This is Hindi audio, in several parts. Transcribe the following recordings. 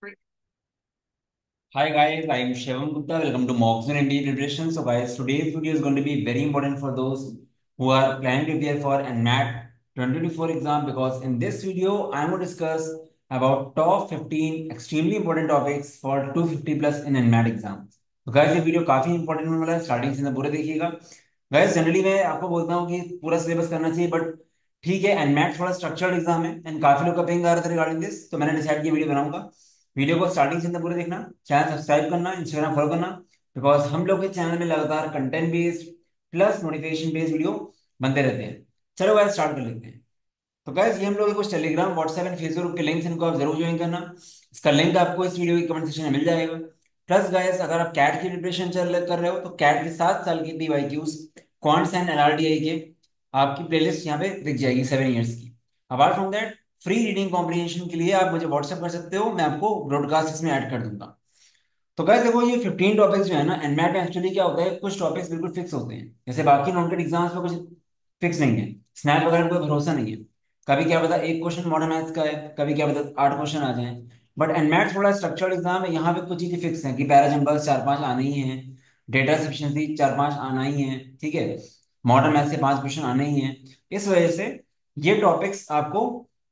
Hi guys, I am Shivam Gupta. Welcome to Moxon India Preparation. So guys, today's video is going to be very important for those who are planning to prepare for NMAT 2024 exam, because in this video I am going to discuss about top 15 extremely important topics for 250 plus in NMAT exam. तो guys ये वीडियो काफी इंपॉर्टेंट होने वाला है, स्टार्टिंग से पूरा देखिएगा। गाइस जनरली मैं आपको बोलता हूँ कि पूरा सिलेबस करना चाहिए, बट ठीक है, एनमैट थोड़ा स्ट्रक्चर्ड एग्जाम है एंड काफी लोग का पिंग आ रहा था रिगार्डिंग दिस, तो मैंने डिसाइड किया वीडियो बनाऊंगा। वीडियो को स्टार्टिंग से अंत पूरा देखना, चैनल सब्सक्राइब करना, इंस्टाग्राम फॉलो करना, बिकॉज हम लोग के चैनल में लगातार content based plus notification based video बनते रहते हैं। चलो गाइस स्टार्ट कर लेते हैं। तो गाइस ये हम लोग कुछ टेलीग्राम व्हाट्सएप एंड फेसबुक के लिंक्स, इनको आप जरूर ज्वाइन करना। इसका लिंक आपको इस वीडियो की कमेंट सेक्शन में मिल जाएगा। प्लस गाइस अगर आप कैट की प्रिपरेशन कर रहे हो तो कैट के 7 साल की पीवाईक्यूज क्वांट्स एंड एलआरटीआई के आपकी प्लेलिस्ट यहाँ पे दिख जाएगी 7 इयर्स की। Apart from that free reading comprehension के लिए आप मुझे व्हाट्सएप कर सकते हो, मैं आपको ब्रॉडकास्ट इसमें ऐड कर दूंगा। तो गाइस देखो, ये 15 टॉपिक्स जो है ना, एनमैट में एक्चुअली क्या होता है, कुछ टॉपिक्स बिल्कुल फिक्स होते हैं, जैसे बाकी नॉन कट एग्जाम्स में कुछ फिक्स नहीं है। स्नैप वगैरह में कोई भरोसा नहीं है, कभी क्या पता एक क्वेश्चन मॉडर्न मैथ्स का है, कभी क्या पता 8 क्वेश्चन आ जाएं। बट एनमैट थोड़ा स्ट्रक्चर्ड एग्जाम है, यहाँ पे कुछ चीजें फिक्स हैं कि पैराजम्बल्स 4-5 आने ही हैं, डेटा सफिशिएंसी 4-5 आना ही है, ठीक है, मॉडर्न मैथ्स से 5 क्वेश्चन आने ही हैं। इस वजह से ये टॉपिक्स आपको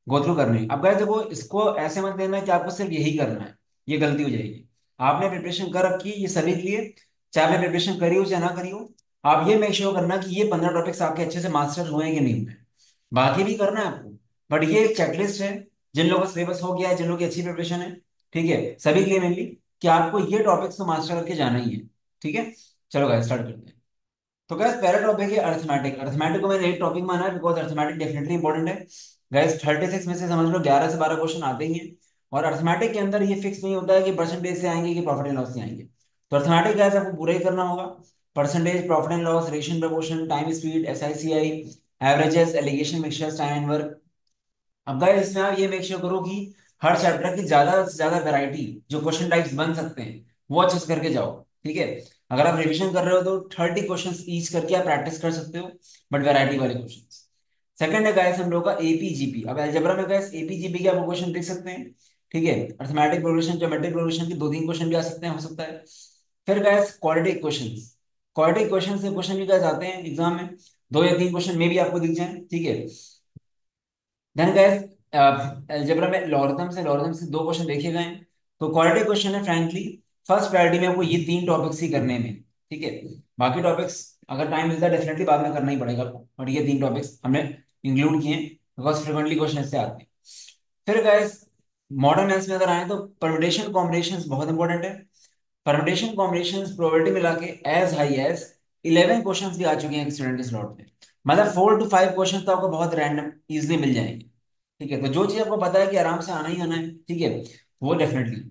गो थ्रू करने हैं। अब गाइस देखो, इसको ऐसे मत लेना कि आपको सिर्फ यही करना है, ये गलती हो जाएगी। आपने प्रिपरेशन कर रखी है ये सभी के लिए, चाहे आपने प्रिपरेशन करी हो चाहे ना करी हो। आप ये मेक श्योर करना कि ये 15 टॉपिक्स आपके अच्छे से मास्टर हुए हैं कि नहीं हुए। बाकी भी करना है आपको, बट ये एक चेकलिस्ट है। जिन लोगों का सिलेबस हो गया है, जिन लोगों की अच्छी प्रिपरेशन है, ठीक है, सभी के लिए मेनली कि आपको ये टॉपिक्स तो मास्टर करके जाना ही है। ठीक है, चलो गाइस स्टार्ट करते हैं। तो गाइस पहला टॉपिक है अर्थमेटिक। अर्थमेटिक को मैंने एक टॉपिक माना है बिकॉज अर्थमेटिक डेफिनेटली इंपॉर्टेंट है। गाइस 36 में से समझ लो 11 से 12 क्वेश्चन आते ही हैं। और अर्थमेटिक के अंदर ये फिक्स नहीं होता है कि परसेंटेज से आएंगे कि प्रॉफिट एंड लॉस से आएंगे। तो अर्थमेटिक गाइस आपको पूरा ही करना होगा। Percentage, profit and loss, ratio proportion, time speed, SI CI, averages, alligation, mixtures, time and work. अब गाइस इसमें आप ये मेक श्योर करो कि हर चैप्टर की ज्यादा से ज्यादा वैरायटी जो क्वेश्चन टाइप्स बन सकते हैं वो अच्छे से करके जाओ। ठीक है, अगर आप रिवीजन कर रहे हो तो 30 क्वेश्चन ईच करके आप प्रैक्टिस कर सकते हो, बट वैरायटी वाले क्वेश्चन। सेकंड है गाइस हम लोग का एपीजीपी। अब अलजेब्रा में गाइस एपीजीपी के आपको क्वेश्चन देख सकते हैं। ठीक है, अर्थमेटिक प्रोग्रेशन, ज्योमेट्रिक प्रोग्रेशन के 2-3 क्वेश्चन भी आ सकते हैं, हो सकता है। फिर guys quadratic questions. Quadratic question से क्वेश्चन भी गाइस आते हैं एग्जाम में, 2 या 3 क्वेश्चन में भी आपको दिख जाए। ठीक है, देन गाइस अलजेब्रा में लॉगरिथम से 2 क्वेश्चन देखे गए हैं। तो क्वाड्रेटिक क्वेश्चन है फ्रैंकली फर्स्ट प्रायोरिटी में आपको ये 3 टॉपिक्स ही करने में। ठीक है, बाकी टॉपिक्स अगर टाइम मिलता है डेफिनेटली बाद में करना ही पड़ेगा आपको, बट ये 3 टॉपिक्स हमने इंक्लूड किए हैं बिकॉज फ्रिक्वेंटली क्वेश्चन से आते हैं। फिर गाइस मॉडर्न मैथ्स में अगर आए तो परम्यूटेशन कॉम्बिनेशन बहुत इंपॉर्टेंट है। परम्यूटेशन कॉम्बिनेशन प्रोबेबिलिटी मिला के एज हाई एज 11 क्वेश्चन भी आ चुके हैं एक स्टूडेंट के स्लॉट में। मतलब 4 to 5 क्वेश्चन तो आपको बहुत रैंडम इजिली मिल जाएंगे। ठीक है, तो जो चीज आपको पता है कि आराम से आना ही आना है, ठीक है, वो डेफिनेटली।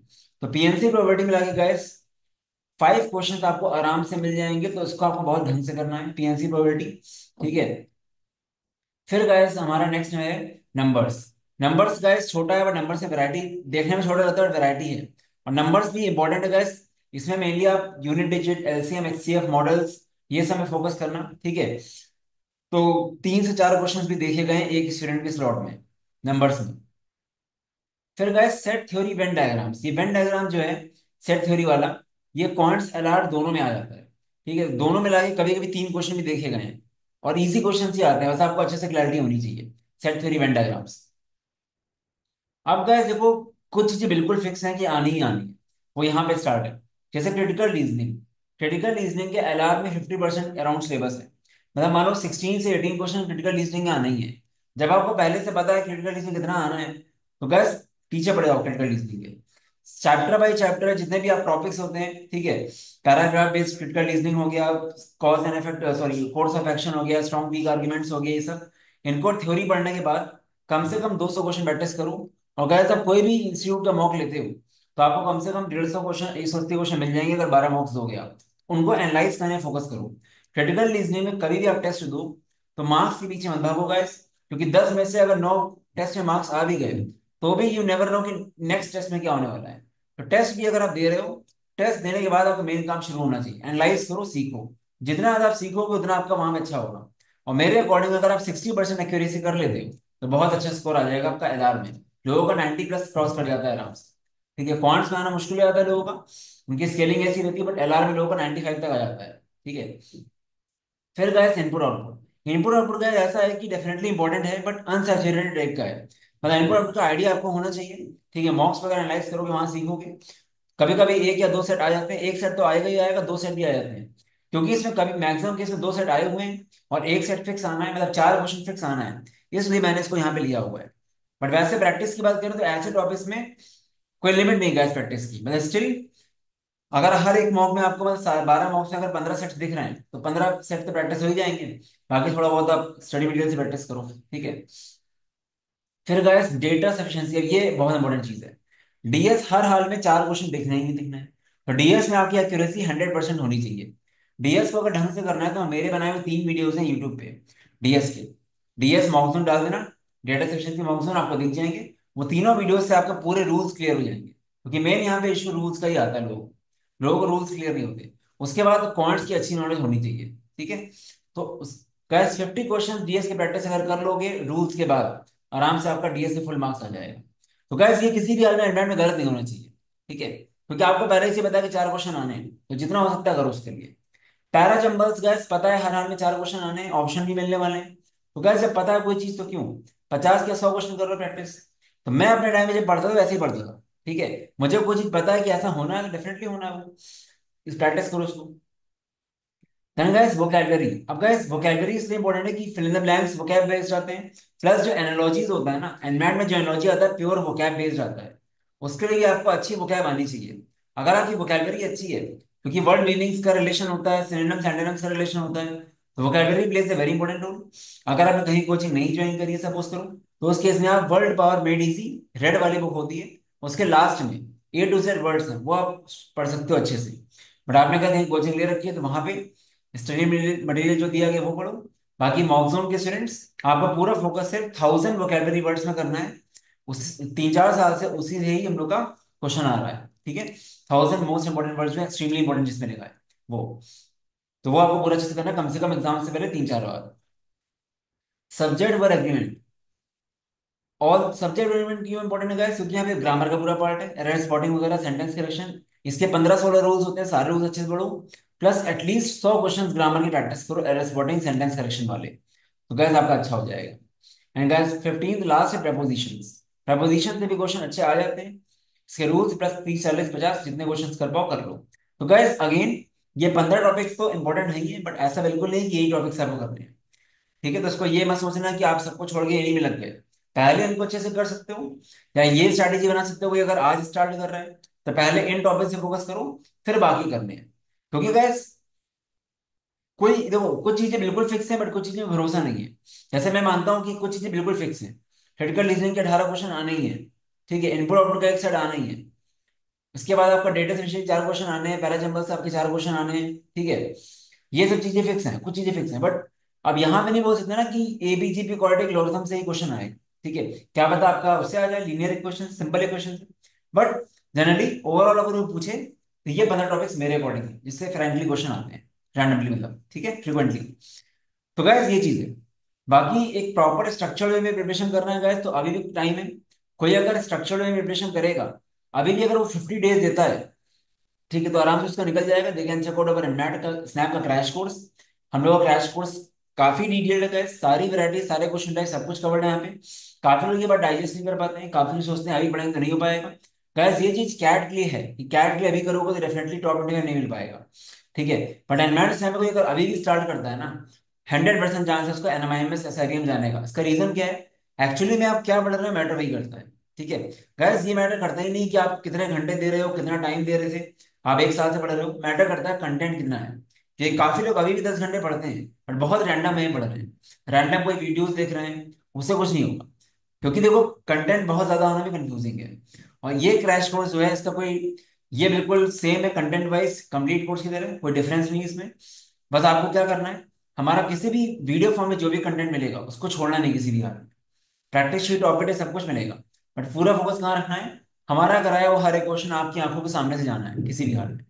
तो पीएनसी प्रोबेबिलिटी मिला के गाइस 5 क्वेश्चन आपको आराम से मिल जाएंगे, तो इसको आपको बहुत ढंग से करना है पीएनसी प्रोबेबिलिटी। ठीक है, फिर गाइस हमारा नेक्स्ट है नंबर्स। नंबर्स गाइस छोटा है बट नंबर से वैरायटी देखने में छोटा रहता है, वैरायटी है। और नंबर्स भी इंपॉर्टेंट है गाइस, इसमें मेनली आप unit digit, LCM, HCF models, ये सब में फोकस करना। ठीक है, तो 3 से 4 क्वेश्चन भी देखे गए हैं एक स्टूडेंट के स्लॉट में नंबर्स में। फिर guys set theory Venn diagrams. ये वेन डायग्राम जो है सेट थ्योरी वाला, ये क्वांट्स एलआर दोनों में आ जाता है। ठीक है, दोनों मिला के कभी कभी 3 क्वेश्चन भी देखे गए हैं, और इजी क्वेश्चन ही आते हैं, बस आपको अच्छे से क्लैरिटी होनी चाहिए सेट थ्योरी वेन डायग्राम्स। अब गाइस देखो, कुछ चीजें बिल्कुल फिक्स हैं कि आनी ही आनी है, वो यहाँ पे स्टार्ट है। जैसे क्रिटिकल रीजनिंग। क्रिटिकल रीजनिंग के एलआर में 50% अराउंड सिलेबस है। मतलब मान लो 16 से 18 क्वेश्चन क्रिटिकल रीजनिंग के आना ही है। जब आपको पहले से पता है क्रिटिकल रीजनिंग कितना आना है, तो गैस पीछे पड़ जाओ क्रिटिकल रीजनिंग के। चैप्टर बाय चैप्टर जितने भी आप टॉपिक्स होते हैं, ठीक है, पैराग्राफ बेस्ड क्रिटिकल रीजनिंग हो गया, cause and effect, sorry course of action हो गया, स्ट्रॉन्ग वीक आर्गुमेंट्स हो गए, ये सब इनको थ्योरी पढ़ने के बाद कम से कम 200 क्वेश्चन प्रैक्टिस करो। और गाइस आप कोई भी इंस्टीट्यूट का मॉक लेते हो तो आपको कम से कम 150 क्वेश्चन, 180 क्वेश्चन मिल जाएंगे अगर 12 मॉक्स दोगे आप। उनको एनालाइज करने फोकस करो। क्रिटिकल रीजनिंग में कभी भी आप टेस्ट दो तो मार्क्स के पीछे मत भागो गाइस, क्योंकि 10 में से अगर 9 टेस्ट में मार्क्स आ भी गए तो भी यू नेवर नो कि नेक्स्ट टेस्ट में क्या होने वाला है। तो टेस्ट भी अगर आप दे रहे हो, टेस्ट देने के बाद आपका मेन काम शुरू होना चाहिए, एनालाइज करो, सीखो। जितना ज्यादा आप सीखोगे उतना आपका वहां में अच्छा होगा। और मेरे अकॉर्डिंग अगर आप 60% एक्यूरेसी कर लेते हो तो बहुत अच्छा स्कोर आ जाएगा आपका एलआर में। लोगों का 90 प्लस क्रॉस कर जाता है आराम से। ठीक है, क्वांट्स में आना मुश्किल हो जाता है लोगों का, उनकी स्केलिंग ऐसी रहती है, बट एलआर में लोगों का 95 तक आ जाता है। ठीक है, फिर गए इनपुट आउटपुट। इनपुट आउटपुट का ऐसा है कि डेफिनेटली इंपॉर्टेंट है बट अनसैचुरेटेड टाइप का है। मतलब इनपुट आउटपुट का आइडिया आपको होना चाहिए। ठीक है, मॉक्स वगैरह एनालाइज करोगे वहां सीखोगे। कभी कभी एक या दो सेट आ जाते हैं, एक सेट तो आएगा ही आएगा, दो सेट भी आ जाते हैं, क्योंकि इसमें कभी मैक्सिमम केस में दो सेट आए हुए हैं और एक सेट फिक्स आना है, मतलब चार क्वेश्चन फिक्स आना है, इसलिए मैंने इसको यहाँ पे लिया हुआ है। बट वैसे प्रैक्टिस की बात करें तो ऐसे टॉपिक्स में कोई लिमिट नहीं है प्रैक्टिस की, मतलब स्टिल अगर हर एक मॉक में आपको मतलब 12 मॉक्स में अगर 15 सेट दिख रहे हैं तो 15 सेट तो प्रैक्टिस हो ही जाएंगे। बाकी थोड़ा बहुत आप स्टडी मटेरियल से प्रैक्टिस करो। ठीक है, फिर गाइस डेटा सफिशिएंसी, अब ये बहुत इंपॉर्टेंट चीज है। डीएस हर हाल में चार क्वेश्चन दिखना ही नहीं दिखना है, तो डीएस में आपकी एक्यूरेसी 100% होनी चाहिए। डीएस को अगर ढंग से करना है तो मेरे बनाए हुए 3 वीडियोस हैं यूट्यूब पे डीएस के। डीएस मॉकज़ून डाल देना, डेटा सफिशिएंसी मॉकज़ून आपको दिख जाएंगे। वो तीनों वीडियोस से आपके पूरे रूल्स क्लियर हो जाएंगे, क्योंकि मेन यहाँ पे इशू रूल्स का ही आता है। लोगों को रूल्स क्लियर नहीं होते। उसके बाद क्वांट्स की अच्छी नॉलेज होनी चाहिए। ठीक है, तो गाइस 50 क्वेश्चन डीएस की प्रैक्टिस अगर कर लोगे रूल्स के बाद, आराम से आपका डीएस से फुल मार्क्स आ जाएगा। तो गाइस ये किसी भी हाल में एडमेंट में गलत नहीं होना चाहिए। ठीक है, क्योंकि आपको पहले से पता है कि चार क्वेश्चन आने हैं, तो जितना हो सकता है करो उसके लिए। पैरा जंबल्स गैस पता है हर हाल में चार क्वेश्चन आने हैं, ऑप्शन भी मिलने वाले हैं। तो गैस जब पता है कोई चीज तो क्यों 50 या 100 क्वेश्चन कर लो प्रैक्टिस। तो मैं अपने टाइम में जब पढ़ता था वैसे ही पढ़ता था। ठीक है, मुझे कोई चीज पता है कि ऐसा होना है तो डेफिनेटली होना है वो, इस प्रैक्टिस करो उसको। देन गाइस वोकैबुलरी, अब गाइस वोकैबुलरी इसलिए इंपॉर्टेंट है कि fill in the blanks vocab based आते हैं, प्लस जो एनालॉजीज होता है ना, एनमैट में जो एनालॉजी आता है प्योर वोकैब बेस्ड आता है। उसके लिए आपको अच्छी वोकैब आनी चाहिए। अगर आपकी वोकैबुलरी अच्छी है, क्योंकि वर्ड मीनिंग्स का रिलेशन होता है, सिनोनिम्स एंटोनिम्स का रिलेशन होता है, तो vocabulary plays a very important role. अगर आपने कहीं कोचिंग नहीं ज्वाइन करी है सपोज करो, तो उस केस में आप world power made easy red वाली बुक होती है, उसके लास्ट में A to Z वर्ड्स हैं, वो आप पढ़ सकते हो अच्छे से। बट आपने कहा कहीं कोचिंग ले रखी है तो वहां पे स्टडी मटेरियल जो दिया गया वो पढ़ो। बाकी मॉकजोन के स्टूडेंट्स, आपका पूरा फोकस सिर्फ 1000 वोकेबलरी वर्ड्स में करना है। उस 3-4 साल से उसी से ही हम लोग का क्वेश्चन आ रहा है। ठीक है, 1000 मोस्ट इंपॉर्टेंट वर्ड्स में एक्सट्रीमली इंपॉर्टेंट जिसमें लिखा है वो, तो वो आपको पूरा अच्छे से करना है, कम से कम एग्जाम से पहले 3-4 बार। सब्जेक्ट वर्ब एग्रीमेंट, और सब्जेक्ट एलिमेंट क्यों इंपॉर्टेंट है guys? क्योंकि यहाँ पे ग्रामर का पूरा पार्ट है, एरर स्पॉटिंग वगैरह, सेंटेंस करेक्शन, इसके 15-16 रूल्स होते हैं, सारे रूल्स अच्छे से पढ़ो। प्लस एटलीस्ट 100 क्वेश्चन ग्रामर की प्रैक्टिस करो, एरर स्पॉटिंग सेंटेंस करेक्शन वाले, तो गैस आपका अच्छा हो जाएगा। एंड गैस 15 लास्ट है प्रपोजिशंस। प्रपोजिशन से भी क्वेश्चन अच्छे आ जाते हैं, इसके रूल्स प्लस 30, 40, 50 जितने क्वेश्चन कर पाओ कर लो। तो गैस अगेन ये 15 टॉपिक्स तो इंपॉर्टेंट नहीं है, बट ऐसा बिल्कुल नहीं कि यही टॉपिक्स आपको करने हैं। ठीक है, तो इसको ये मत सोचना कि आप सबको छोड़ के यही में लग गए। पहले इनको अच्छे से कर सकते हो, या ये स्ट्रैटेजी बना सकते हो कि अगर आज स्टार्ट कर रहे हैं तो पहले इन टॉपिक से फोकस करो, फिर बाकी करने हैं। क्योंकि गैस कोई देखो कुछ चीजें बिल्कुल फिक्स है बट कुछ चीजें में भरोसा नहीं है। जैसे मैं मानता हूँ कि कुछ चीजें बिल्कुल फिक्स है, क्रिटिकल रीजनिंग के 18 क्वेश्चन आने ही है। ठीक है, इनपुट आउटपुट का एक सेट आना ही है। इसके बाद आपका डेटा से 4 क्वेश्चन आने हैं, पैराजंबल से आपके 4 क्वेश्चन आने हैं। ठीक है, ये सब चीजें फिक्स हैं, कुछ चीजें फिक्स हैं, बट अब यहाँ पे नहीं बोल सकते ना कि एबीजीपी क्वाड्रेटिक लॉगरिथम से ही क्वेश्चन आए। ठीक है, क्या पता आपका उससे आ जाए लीनियर इक्वेशन, सिंपल इक्वेशन से। बट जनरली ओवरऑल अगर वो पूछे तो ये 15 टॉपिक्स मेरे अकॉर्डिंग है जिससे फ्रेंकली क्वेश्चन आते हैं, रैंडमली मतलब, ठीक है, फ्रिक्वेंटली। तो गैस ये चीज है। बाकी एक प्रॉपर स्ट्रक्चर्ड वे में प्रिपरेशन करना है गैस, तो अभी भी टाइम है। कोई अगर स्ट्रक्चर्ड वे में प्रिपरेशन करेगा, अभी भी अगर वो 50 डेज देता है, ठीक है, तो आराम से उसका निकल जाएगा। देखिए चेक आउट अवर नेट का स्नैप का क्रैश कोर्स, हम लोग का क्रैश कोर्स काफी डिटेल्ड है, सारी वैरायटी सारे क्वेश्चन टाइप सब कुछ कवर्ड है यहाँ पे। काफी लोग ये बात डाइजेस्ट नहीं कर पाते हैं, काफी लोग सोचते हैं अभी पढ़ेंगे तो नहीं हो पाएगा। गैस ये चीज कैट के लिए है कि कैट के लिए अभी करोगे तो डेफिनेटली टॉप 20 में नहीं मिल पाएगा। ठीक है, बट एनमेट समय कोई अगर अभी भी स्टार्ट करता है ना, 100% चांस है उसको एनएमआईएमएस एसआईएम जाने का। इसका रीजन क्या है? एक्चुअली में आप क्या पढ़ रहे हो मैटर वही करता है। ठीक है, गैस ये मैटर करता ही नहीं कि आप कितने घंटे दे रहे हो, कितना टाइम दे रहे थे, आप एक साल से पढ़ रहे हो। मैटर करता है कंटेंट कितना है। कि काफी लोग अभी भी 10 घंटे पढ़ते हैं बट बहुत रैंडम में पढ़ रहे हैं, रैंडम कोई वीडियोस देख रहे हैं, उससे कुछ नहीं होगा। क्योंकि देखो कंटेंट बहुत ज्यादा होना भी कंफ्यूजिंग है। और ये क्रैश कोर्स जो है इसका कोई, ये बिल्कुल सेम है कंटेंट वाइज कंप्लीट कोर्स की तरह, कोई डिफरेंस नहीं है इसमें। बस आपको क्या करना है, हमारा किसी भी वीडियो फॉर्म में जो भी कंटेंट मिलेगा उसको छोड़ना नहीं किसी भी हाल में। प्रैक्टिस शीट ऑपरेटिव सब कुछ मिलेगा, बट पूरा फोकस कहाँ रखना है, हमारा कराया वो हर एक क्वेश्चन आपकी आंखों के सामने से जाना है किसी भी हाल में।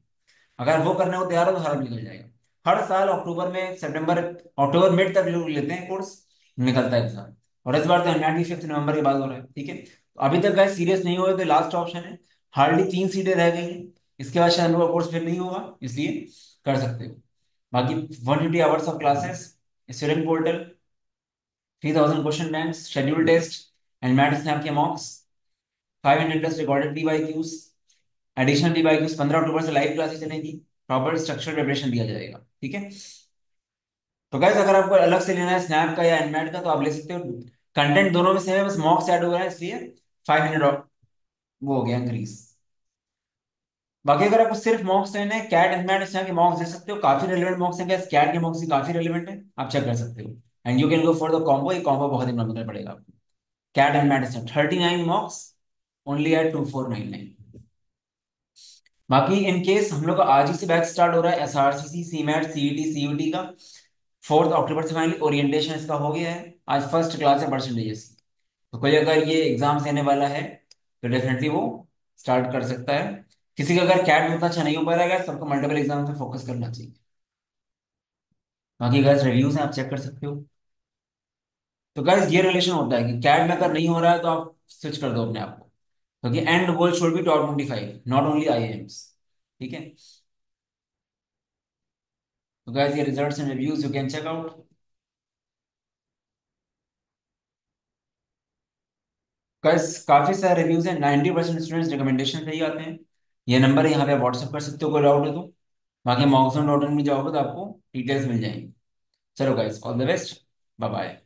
अगर वो करने को तैयार हो तो हर निकल जाएगा। हर साल अक्टूबर में सितंबर अक्टूबर मिड तक लोग लेते हैं कोर्स, निकलता है एग्जाम। और इस बार तो 95 5 नवंबर के बाद हो रहा है। ठीक है, तो अभी तक गाइस सीरियस नहीं हुए तो लास्ट ऑप्शन है, हार्डली 3 सीटें रह गई हैं, इसके बाद शायद उनका कोर्स फिर नहीं होगा, इसलिए कर सकते हो। बाकी 150 hours of classes, student portal, 3000 question banks, schedule test and math snap के mocks, 500+ recorded PYQs, additional PYQs. 15 अक्टूबर से लाइव क्लासेस चलेगी, प्रॉपर स्ट्रक्चर प्रिपरेशन दिया जाएगा, ठीक है। तो गाइस अगर आपको अलग से लेना है स्नैप का या एनमैट का तो आप ले सकते हो। कंटेंट दोनों में सेम है, बस मॉक्स ऐड हो रहा है, इसलिए 500 वो हो गया इंक्रीज। बाकी अगर आपको सिर्फ मॉक्स लेना है, कैट एनमैट स्नैप के मॉक्स दे सकते हो, काफी रेलिवेंट मॉक्स हैं, कैट के मॉक्स भी काफी रेलिवेंट है, आप चेक कर सकते हो। And you can go for the combo, ये कॉम्बो बहुत इकोनॉमिकल पड़ेगा आपको। CAT NMAT SNAP 39 mocks only at 2499। बाकी इन केस हम लोग का आज ही से बैच स्टार्ट हो रहा है, SRCC, CMAT, CET, CUT का। 4 अक्टूबर से फाइनली ओरिएंटेशन इसका हो गया है, आज फर्स्ट क्लास है परसेंटेजेस। तो कोई अगर ये एग्जाम देने वाला है तो डेफिनेटली वो स्टार्ट कर सकता है। किसी का अगर कैट में उतना अच्छा नहीं हो पा रहा है सबको मल्टीपल एग्जाम पे फोकस करना चाहिए। बाकी गैस रिव्यूज हैं, आप चेक कर सकते हो। तो गैस ये रिलेशन होता है कि कैट में अगर नहीं हो रहा है तो आप स्विच कर दो अपने आप को, क्योंकि end goal should be top 25, not only IIMs, ठीक है। तो गैस ये results and reviews you can check out. Guys काफी सारे रिव्यूज हैं, 90% स्टूडेंट्स रिकमेंडेशन पे ही आते हैं। ये नंबर है, यहाँ पे व्हाट्सएप कर सकते हो कोई डाउट है तो। बाकी मॉक्सम डॉट इन में जाओगे तो आपको डिटेल्स मिल जाएंगी। चलो guys, all the best, bye bye.